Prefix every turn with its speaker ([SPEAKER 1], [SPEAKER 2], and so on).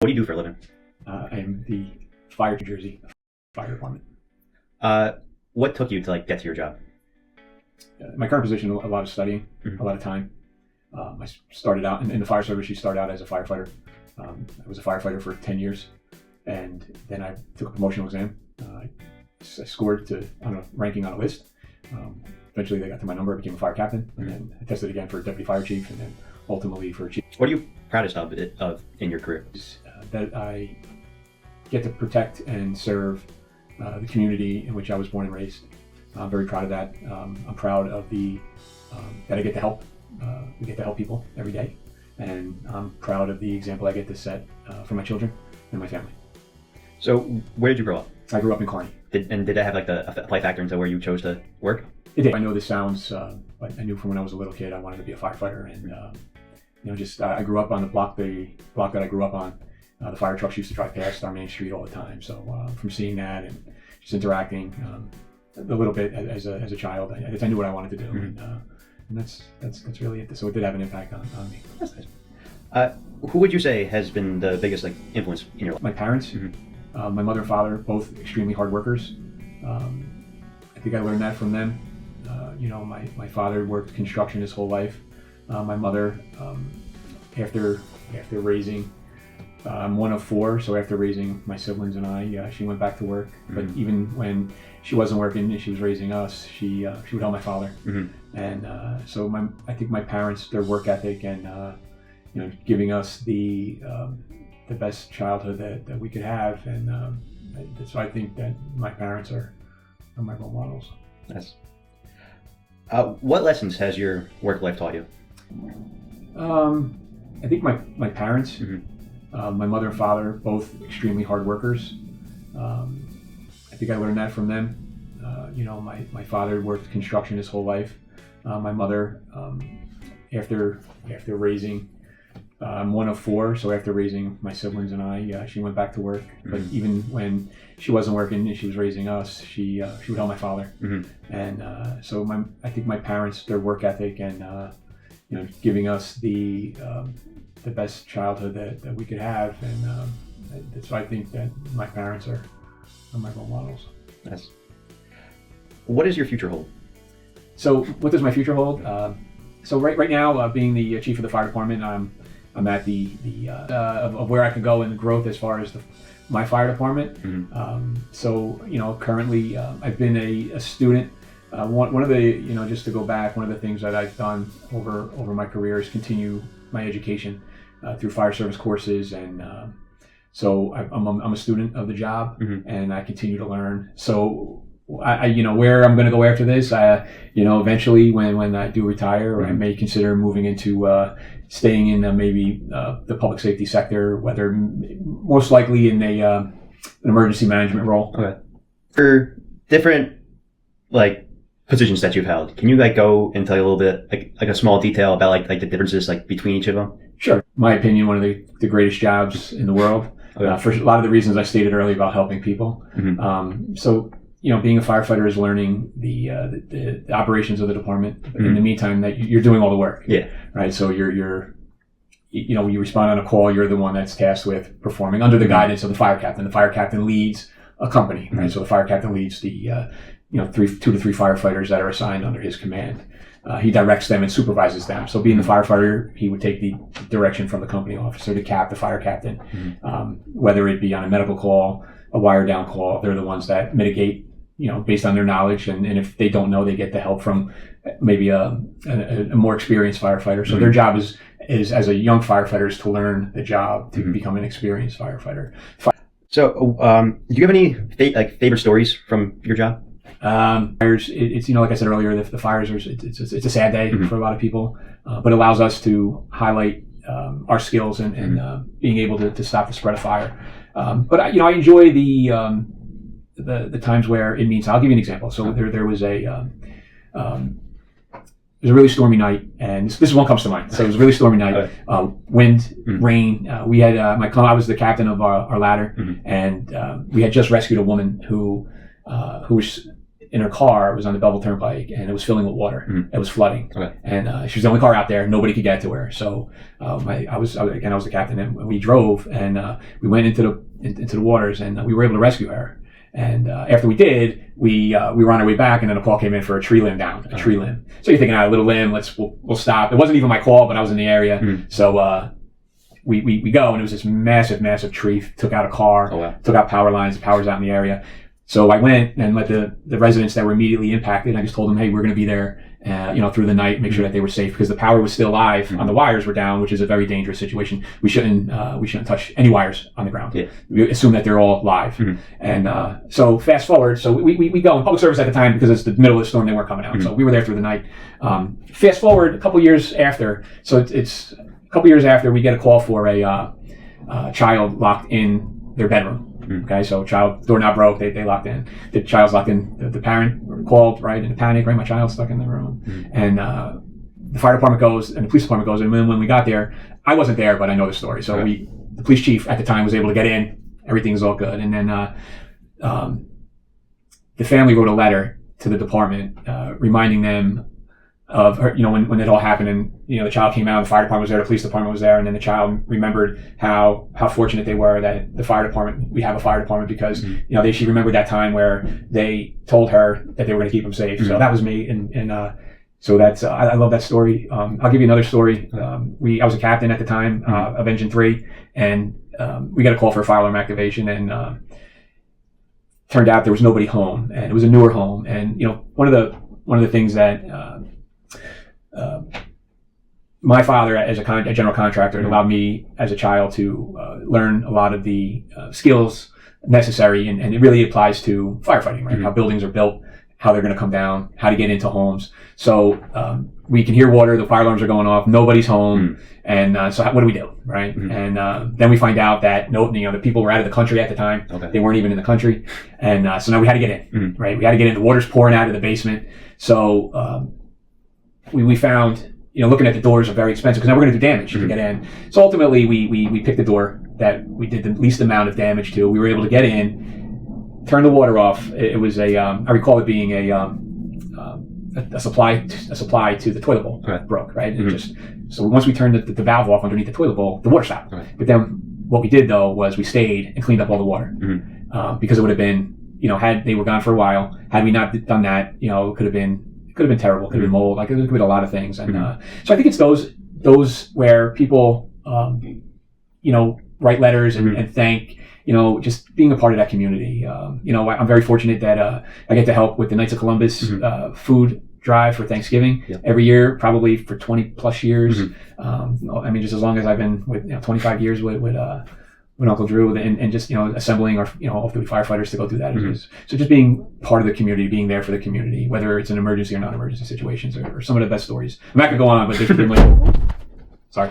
[SPEAKER 1] What do you do for a living?
[SPEAKER 2] I am the Fire New Jersey Fire Department.
[SPEAKER 1] Uh, what took you to get to your job?
[SPEAKER 2] My current position, a lot of studying,
[SPEAKER 1] Mhm.
[SPEAKER 2] a lot of time. I started out in the fire service. You start out as a firefighter. I was a firefighter for 10 years, and then I took a promotional exam. I scored to ranking on a list. Eventually, they got to my number. I became a fire captain, and then I tested again for deputy fire chief, and then ultimately for chief.
[SPEAKER 1] What are you proudest of in your career?
[SPEAKER 2] That I get to protect and serve the community in which I was born and raised. I'm very proud of that. I'm proud of that I get to help. We get to help people every day, and I'm proud of the example I get to set for my children and my family.
[SPEAKER 1] So, where did you grow up?
[SPEAKER 2] I grew up in Kearney.
[SPEAKER 1] Did it have a play factor into where you chose to work?
[SPEAKER 2] It did. I know this sounds, but I knew from when I was a little kid I wanted to be a firefighter, and I grew up on the block that I grew up on. The fire trucks used to drive past our main street all the time. So from seeing that and just interacting a little bit as a child, I knew what I wanted to do,
[SPEAKER 1] Mm-hmm.
[SPEAKER 2] and that's really it. So it did have an impact on me.
[SPEAKER 1] That's nice. Who would you say has been the biggest influence in your life?
[SPEAKER 2] My parents,
[SPEAKER 1] Mm-hmm.
[SPEAKER 2] my mother and father, both extremely hard workers. I think I learned that from them. My father worked construction his whole life. My mother, after raising, I'm one of four, so after raising my siblings and I, she went back to work.
[SPEAKER 1] Mm-hmm.
[SPEAKER 2] But even when she wasn't working and she was raising us, she would help my father.
[SPEAKER 1] Mm-hmm.
[SPEAKER 2] And so I think my parents, their work ethic and giving us the best childhood that we could have, and so I think that my parents are my role models.
[SPEAKER 1] Nice. What lessons has your work life taught you?
[SPEAKER 2] I think my parents.
[SPEAKER 1] Mm-hmm.
[SPEAKER 2] My mother and father, both extremely hard workers. I think I learned that from them. My father worked construction his whole life. My mother, after raising, I'm one of four, so after raising my siblings and I, she went back to work.
[SPEAKER 1] Mm-hmm.
[SPEAKER 2] But even when she wasn't working and she was raising us, she would help my father.
[SPEAKER 1] Mm-hmm.
[SPEAKER 2] And so I think my parents, their work ethic and giving us the best childhood that we could have, and so I think that my parents are my role models.
[SPEAKER 1] Nice. What does your future hold?
[SPEAKER 2] So what does my future hold? So right now, being the chief of the fire department, I'm at the of where I can go in the growth as far as my fire department.
[SPEAKER 1] Mm-hmm.
[SPEAKER 2] So currently I've been a student. One of the just to go back, one of the things that I've done over my career is continue my education through fire service courses, and so I'm a student of the job,
[SPEAKER 1] Mm-hmm.
[SPEAKER 2] and I continue to learn. So I where I'm going to go after this, eventually when I do retire,
[SPEAKER 1] Mm-hmm.
[SPEAKER 2] I may consider moving into staying in maybe the public safety sector, whether most likely in an emergency management role.
[SPEAKER 1] Okay. For different positions that you've held, can you go and tell you a little bit like a small detail about the differences between each of them?
[SPEAKER 2] Sure. My opinion, one of the greatest jobs in the world.
[SPEAKER 1] Okay.
[SPEAKER 2] For a lot of the reasons I stated earlier about helping people.
[SPEAKER 1] Mm-hmm.
[SPEAKER 2] So being a firefighter is learning the operations of the department. But in the meantime, that you're doing all the work.
[SPEAKER 1] Yeah.
[SPEAKER 2] Right. So you respond on a call. You're the one that's tasked with performing under the guidance of the fire captain. The fire captain leads a company. Right. So the fire captain leads the 2 to 3 firefighters that are assigned under his command. He directs them and supervises them. So being the firefighter, he would take the direction from the company officer to the fire captain, whether it be on a medical call, a wire down call. They're the ones that mitigate, based on their knowledge. And if they don't know, they get the help from maybe a more experienced firefighter. So their job is as a young firefighter is to learn the job to become an experienced firefighter.
[SPEAKER 1] So, do you have any favorite stories from your job?
[SPEAKER 2] It's like I said earlier, the fires it's a sad day for a lot of people, but allows us to highlight our skills and being able to stop the spread of fire. But I enjoy the times where it means. I'll give you an example. So there was it was a really stormy night, and this one comes to mind. So it was a really stormy night, wind, rain. We had I was the captain of our ladder, and we had just rescued a woman who was in her car. It was on the Belleville Turnpike, and it was filling with water.
[SPEAKER 1] Mhm.
[SPEAKER 2] It was flooding,
[SPEAKER 1] Okay.
[SPEAKER 2] and she was the only car out there. Nobody could get to her. So I was the captain, and we drove, and we went into the waters, and we were able to rescue her. And after we did, we were on our way back, and then a call came in for a tree limb down, a tree limb. So you're thinking, a little limb, we'll stop. It wasn't even my call, but I was in the area, so. We go, and it was this massive tree, took out a car,
[SPEAKER 1] Oh, wow.
[SPEAKER 2] took out power lines, the power's out in the area. So I went and let the residents that were immediately impacted, I just told them, hey, we're going to be there, through the night, make sure that they were safe, because the power was still live on the wires were down, which is a very dangerous situation. We shouldn't touch any wires on the ground.
[SPEAKER 1] Yeah.
[SPEAKER 2] We assume that they're all live. And so fast forward, so we go in public service at the time because it's the middle of the storm, they weren't coming out. So we were there through the night. Fast forward a couple years after, so it's a couple years after, we get a call for a child locked in their bedroom. Okay, so child, door knob broke, they locked in. The child's locked in, the parent called, right, in a panic, right, my child's stuck in the room. And the fire department goes, and the police department goes, and when we got there, I wasn't there, but I know the story. So the police chief at the time was able to get in, everything was all good. And then the family wrote a letter to the department reminding them of her, when it all happened, and the child came out, the fire department was there, the police department was there, and then the child remembered how fortunate they were that we have a fire department, because she remembered that time where they told her that they were going to keep them safe. So that was me, and so that's I love that story. I'll give you another story. I was a captain at the time of Engine 3, and we got a call for a fire alarm activation, and turned out there was nobody home, and it was a newer home, and one of the things that my father, as a general contractor, allowed me as a child to learn a lot of the skills necessary, and it really applies to firefighting, right? How buildings are built, how they're going to come down, how to get into homes. So we can hear water, the fire alarms are going off, nobody's home, and so what do we do, right? And then we find out that the people were out of the country at the time.
[SPEAKER 1] Okay.
[SPEAKER 2] They weren't even in the country, and so now we had to get in, right? We had to get in. The water's pouring out of the basement, so we found, looking at the doors are very expensive, because now we're going to do damage to get in. So ultimately, we picked the door that we did the least amount of damage to. We were able to get in, turn the water off. It was I recall it being a supply to the toilet bowl broke, right? So once we turned the valve off underneath the toilet bowl, the water stopped. But then what we did though was we stayed and cleaned up all the water, because it would have been, had they were gone for a while, had we not done that, it could have been terrible. It could have been mold. Like, there could have been a lot of things. And so I think it's those where people, write letters and thank, just being a part of that community. I'm very fortunate that I get to help with the Knights of Columbus food drive for Thanksgiving every year, probably for 20 plus years. Just as long as I've been with 25 years with Uncle Drew, and just assembling our off-duty firefighters to go do that. So just being part of the community, being there for the community, whether it's an emergency or non-emergency situations, or some of the best stories. I'm not gonna go on, but there's been sorry.